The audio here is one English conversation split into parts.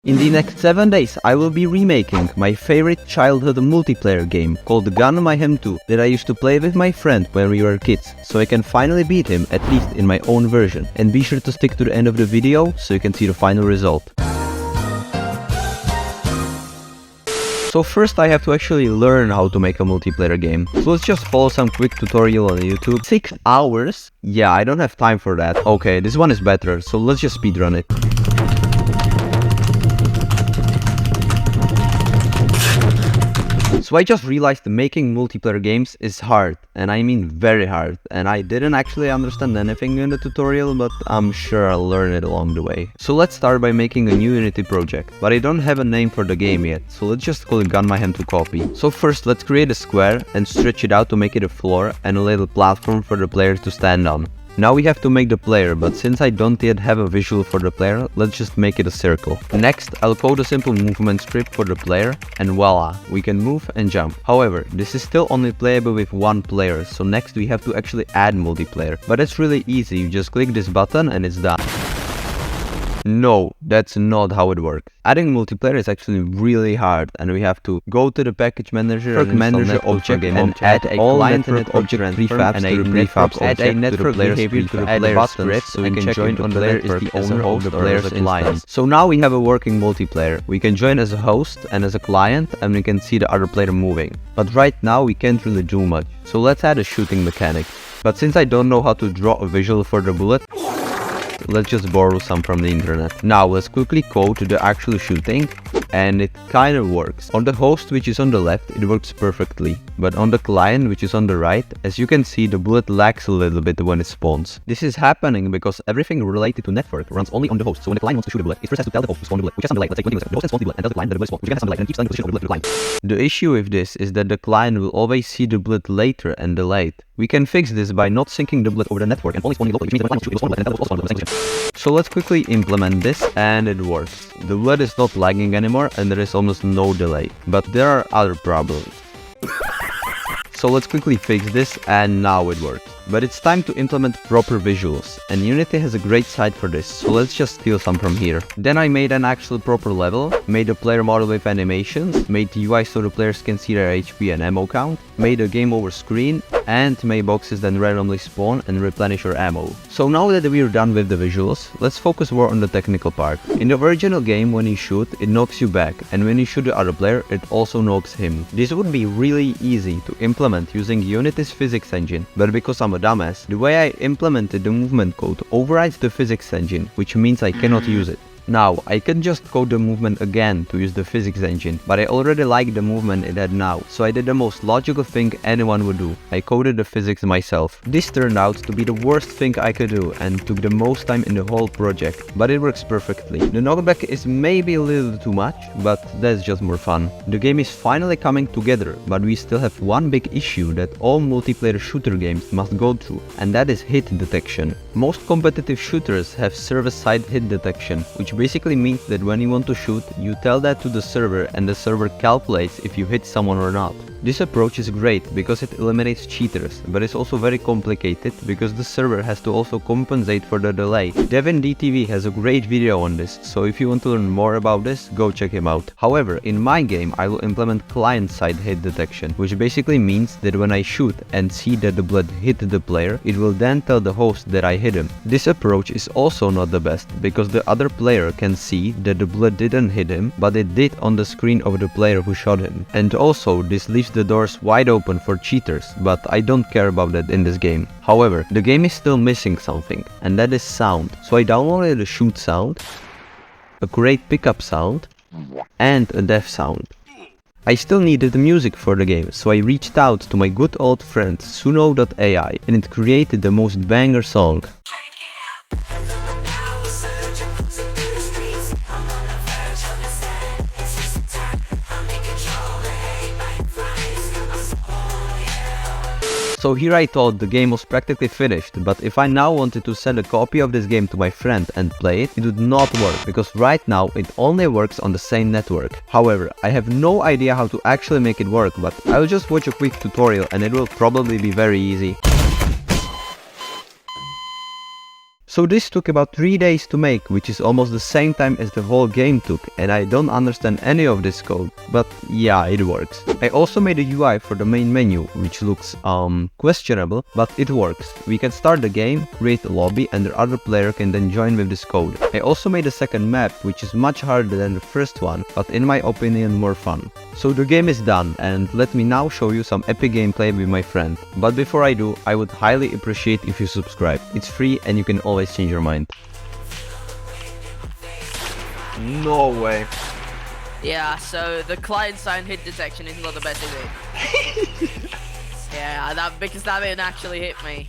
In the next 7 days, I will be remaking my favorite childhood multiplayer game called Gun My Him 2 that I used to play with my friend when we were kids, so I can finally beat him, at least in my own version. And be sure to stick to the end of the video so you can see the final result. So first I have to actually learn how to make a multiplayer game. So let's just follow some quick tutorial on YouTube. 6 hours? Yeah, I don't have time for that. Okay, this one is better, so let's just speedrun it. So I just realized making multiplayer games is hard, and I mean very hard, and I didn't actually understand anything in the tutorial, but I'm sure I'll learn it along the way. So let's start by making a new Unity project, but I don't have a name for the game yet, so let's just call it Gun My Hand to copy. So first let's create a square and stretch it out to make it a floor and a little platform for the player to stand on. Now we have to make the player, but since I don't yet have a visual for the player, let's just make it a circle. Next, I'll code a simple movement script for the player, and voila, we can move and jump. However, this is still only playable with one player, so next we have to actually add multiplayer. But it's really easy, you just click this button and it's done. No, that's not how it works. Adding multiplayer is actually really hard, and we have to go to the package manager and manager object and add a client object prefabs and a prefabs object to the player's behavior to the player's script, so we can join on the player is the owner of the player's instance. So now we have a working multiplayer. We can join as a host and as a client, and we can see the other player moving. But right now we can't really do much, so let's add a shooting mechanic. But since I don't know how to draw a visual for the bullet, let's just borrow some from the internet. Now let's quickly code to the actual shooting, and it kind of works. On the host, which is on the left, it works perfectly, but on the client, which is on the right, as you can see, the bullet lags a little bit when it spawns. This is happening because everything related to network runs only on the host, so when the client wants to shoot a bullet, it first has to tell the host to spawn the bullet, which has some delay. Let's say 20 milliseconds. The host has spawned the bullet and tells the client that the bullet spawned, which has some delay, and then keeps telling the position of the bullet to the client. The issue with this is that the client will always see the bullet later and delayed. We can fix this by not syncing the bullet over the network and only spawning locally, which means that when the client wants to shoot, it will spawn the bullet and tell the host to spawn the bullet at the same position. So let's quickly implement this, and it works. The bullet is not lagging anymore and there is almost no delay. But there are other problems. So let's quickly fix this, and now it works. But it's time to implement proper visuals, and Unity has a great site for this, so let's just steal some from here. Then I made an actual proper level, made a player model with animations, made the UI so the players can see their HP and ammo count, made a game over screen, and made boxes that randomly spawn and replenish your ammo. So now that we're done with the visuals, let's focus more on the technical part. In the original game, when you shoot, it knocks you back, and when you shoot the other player, it also knocks him. This would be really easy to implement using Unity's physics engine, but because I'm a dumbass, the way I implemented the movement code overrides the physics engine, which means I cannot use it. Now, I can just code the movement again to use the physics engine, but I already like the movement it had now, so I did the most logical thing anyone would do. I coded the physics myself. This turned out to be the worst thing I could do and took the most time in the whole project, but it works perfectly. The knockback is maybe a little too much, but that's just more fun. The game is finally coming together, but we still have one big issue that all multiplayer shooter games must go through, and that is hit detection. Most competitive shooters have server-side hit detection, which basically means that when you want to shoot, you tell that to the server and the server calculates if you hit someone or not. This approach is great because it eliminates cheaters, but it's also very complicated because the server has to also compensate for the delay. DevInDTV has a great video on this, so if you want to learn more about this, go check him out. However, in my game I will implement client-side hit detection, which basically means that when I shoot and see that the bullet hit the player, it will then tell the host that I hit him. This approach is also not the best, because the other player can see that the bullet didn't hit him, but it did on the screen of the player who shot him. And also, this leaves the doors wide open for cheaters, but I don't care about that in this game. However, the game is still missing something, and that is sound. So I downloaded a shoot sound, a great pickup sound, and a dev sound. I still needed the music for the game, so I reached out to my good old friend Suno.ai, and it created the most banger song. So here I thought the game was practically finished, but if I now wanted to send a copy of this game to my friend and play it, it would not work, because right now it only works on the same network. However, I have no idea how to actually make it work, but I'll just watch a quick tutorial and it will probably be very easy. So this took about 3 days to make, which is almost the same time as the whole game took, and I don't understand any of this code, but yeah, it works. I also made a UI for the main menu, which looks questionable, but it works. We can start the game, create a lobby, and the other player can then join with this code. I also made a second map, which is much harder than the first one, but in my opinion more fun. So the game is done, and let me now show you some epic gameplay with my friend. But before I do, I would highly appreciate if you subscribe. It's free and you can always change your mind. No way. Yeah, so the client-side hit detection is not the best, is it? Yeah, because that didn't actually hit me.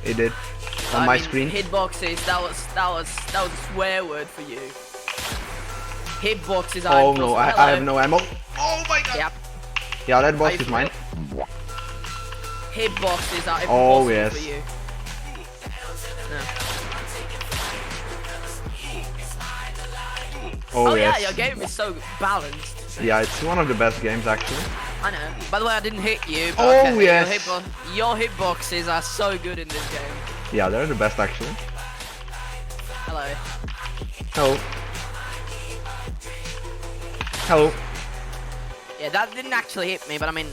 It did. On my screen. Hitboxes, that was a swear word for you. Hitboxes are Oh no, I have no ammo. Oh my god. Yep. Yeah, that box is mine. Hitboxes are impossible yes. for you. No. Oh yeah, yes. your game is so balanced. Yeah, it's one of the best games actually. I know. By the way, I didn't hit you. But Oh okay, yes. Your hitboxes are so good in this game. Yeah, they're the best actually. Hello. Hello. Hello. Yeah, that didn't actually hit me, but I mean...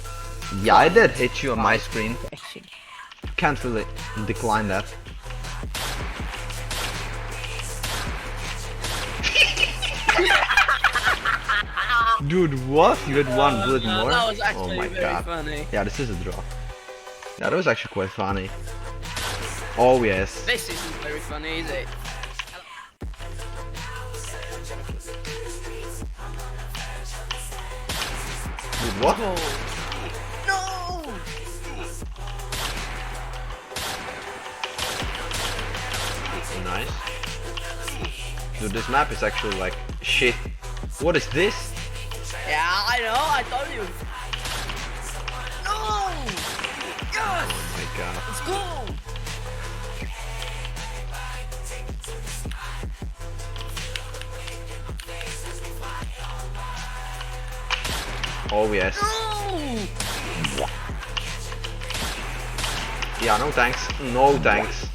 Yeah, I did hit you on my screen. Can't really decline that. Dude, what? You had one bullet more? That was Oh actually my very god. funny. Yeah, this is a draw. Yeah, that was actually quite funny. Oh yes. This isn't very funny, is it? Dude, what? No! Nice. Dude, this map is actually like shit. What is this? Yeah, I know, I told you. No! Yes! Oh my god. Let's go! Oh yes. No! Yeah, no thanks. No thanks.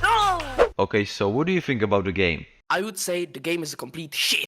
No! Okay, so what do you think about the game? I would say the game is a complete shit.